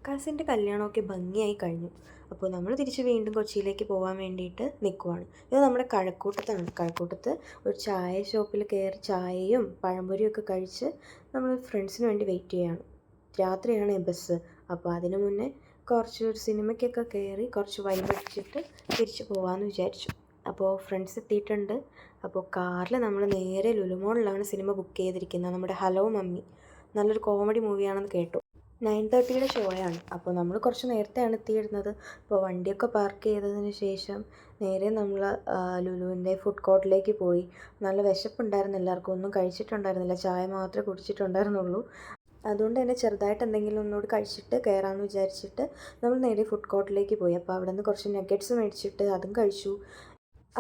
കസിൻ്റെ കല്യാണമൊക്കെ ഭംഗിയായി കഴിഞ്ഞു. അപ്പോൾ നമ്മൾ തിരിച്ച് വീണ്ടും കൊച്ചിയിലേക്ക് പോകാൻ വേണ്ടിയിട്ട് നിൽക്കുവാണ്. ഇത് നമ്മുടെ കഴക്കൂട്ടത്താണ്. കഴക്കൂട്ടത്ത് ഒരു ചായ ഷോപ്പിൽ കയറി ചായയും പഴംപൊരിയൊക്കെ കഴിച്ച് നമ്മൾ ഫ്രണ്ട്സിന് വേണ്ടി വെയിറ്റ് ചെയ്യുകയാണ്. രാത്രിയാണ് ബസ്. അപ്പോൾ അതിനു മുന്നേ ഒരു സിനിമയ്ക്കൊക്കെ കയറി കുറച്ച് വൈബടിച്ചിട്ട് തിരിച്ച് പോകാമെന്ന് വിചാരിച്ചു. അപ്പോൾ ഫ്രണ്ട്സ് എത്തിയിട്ടുണ്ട്. അപ്പോൾ കാറിൽ നമ്മൾ നേരെ ലുലുമോളിലാണ് സിനിമ ബുക്ക് ചെയ്തിരിക്കുന്നത്. നമ്മുടെ ഹലോ മമ്മി നല്ലൊരു കോമഡി മൂവിയാണെന്ന് കേട്ടു. 9:30 ഷോയാണ്. അപ്പോൾ നമ്മൾ കുറച്ച് നേരത്തെയാണ് എത്തിയിരുന്നത്. അപ്പോൾ വണ്ടിയൊക്കെ പാർക്ക് ചെയ്തതിന് ശേഷം നേരെ നമ്മൾ ലുലുവിൻ്റെ ഫുഡ് കോർട്ടിലേക്ക് പോയി. നല്ല വിശപ്പുണ്ടായിരുന്നു എല്ലാവർക്കും. ഒന്നും കഴിച്ചിട്ടുണ്ടായിരുന്നില്ല. ചായ മാത്രമേ കുടിച്ചിട്ടുണ്ടായിരുന്നുള്ളൂ. അതുകൊണ്ട് തന്നെ ചെറുതായിട്ട് എന്തെങ്കിലും ഒന്നുകൂടി കഴിച്ചിട്ട് കയറാമെന്ന് വിചാരിച്ചിട്ട് നമ്മൾ നേരെ ഫുഡ് കോർട്ടിലേക്ക് പോയി. അപ്പോൾ അവിടെ നിന്ന് കുറച്ച് നഗറ്റ്സ് മേടിച്ചിട്ട് അതും കഴിച്ചു.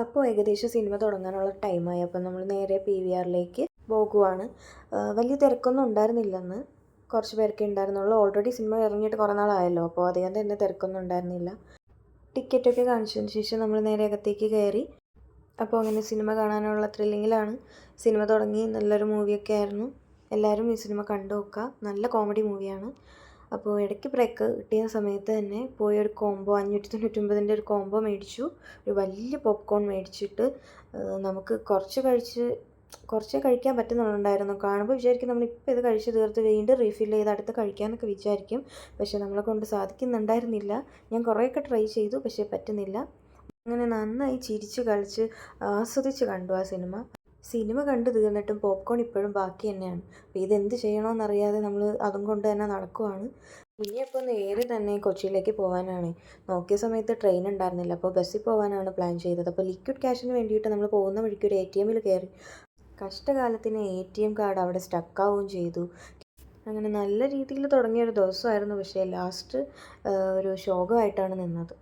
അപ്പോൾ ഏകദേശം സിനിമ തുടങ്ങാനുള്ള ടൈമായി. അപ്പോൾ നമ്മൾ നേരെ PVRലേക്ക് പോകുവാണ്. വലിയ തിരക്കൊന്നും ഉണ്ടായിരുന്നില്ലെന്ന്. കുറച്ച് പേരൊക്കെ ഉണ്ടായിരുന്നുള്ളൂ. ഓൾറെഡി സിനിമ ഇറങ്ങിയിട്ട് കുറേ നാളായല്ലോ. അപ്പോൾ അധികം തന്നെ തിരക്കൊന്നും ഉണ്ടായിരുന്നില്ല. ടിക്കറ്റൊക്കെ കാണിച്ചതിന് ശേഷം നമ്മൾ നേരെ അകത്തേക്ക് കയറി. അപ്പോൾ അങ്ങനെ സിനിമ കാണാനുള്ള ത്രില്ലിങ്ങിലാണ്. സിനിമ തുടങ്ങി. നല്ലൊരു മൂവിയൊക്കെ ആയിരുന്നു. എല്ലാവരും ഈ സിനിമ കണ്ടു നോക്കുക. നല്ല കോമഡി മൂവിയാണ്. അപ്പോൾ ഇടയ്ക്ക് ബ്രേക്ക് കിട്ടിയ സമയത്ത് തന്നെ പോയി ഒരു കോംബോ 599 ഒരു കോംബോ മേടിച്ചു. ഒരു വലിയ പോപ്കോൺ മേടിച്ചിട്ട് നമുക്ക് കുറച്ചേ കഴിക്കാൻ പറ്റുന്നുണ്ടായിരുന്നു. കാണുമ്പോൾ വിചാരിക്കും നമ്മളിപ്പോൾ ഇത് കഴിച്ച് തീർത്ത് വീണ്ടും റീഫിൽ ചെയ്ത് അടുത്ത് കഴിക്കാനൊക്കെ വിചാരിക്കും. പക്ഷേ നമ്മളെ കൊണ്ട് സാധിക്കുന്നുണ്ടായിരുന്നില്ല. ഞാൻ കുറേയൊക്കെ ട്രൈ ചെയ്തു, പക്ഷേ പറ്റുന്നില്ല. അങ്ങനെ നന്നായി ചിരിച്ച് കളിച്ച് ആസ്വദിച്ച് കണ്ടു ആ സിനിമ. സിനിമ കണ്ടു തീർന്നിട്ടും പോപ്കോൺ ഇപ്പോഴും ബാക്കി തന്നെയാണ്. അപ്പോൾ ഇതെന്ത് ചെയ്യണമെന്നറിയാതെ നമ്മൾ അതും കൊണ്ട് തന്നെ നടക്കുവാണ്. ഇനിയപ്പോൾ നേരെ തന്നെ കൊച്ചിയിലേക്ക് പോകാനാണ്. നോക്കിയ സമയത്ത് ട്രെയിൻ ഉണ്ടായിരുന്നില്ല. അപ്പോൾ ബസ്സിൽ പോകാനാണ് പ്ലാൻ ചെയ്തത്. അപ്പോൾ ലിക്വിഡ് ക്യാഷിന് വേണ്ടിയിട്ട് നമ്മൾ പോകുന്ന വഴിക്ക് ഒരു ATMൽ കയറി. കഷ്ടകാലത്തിന് ATM കാർഡ് അവിടെ സ്റ്റക്കാവുകയും ചെയ്തു. അങ്ങനെ നല്ല രീതിയിൽ തുടങ്ങിയൊരു ദിവസമായിരുന്നു. പക്ഷേ ലാസ്റ്റ് ഒരു ശോകമായിട്ടാണ് നിന്നത്.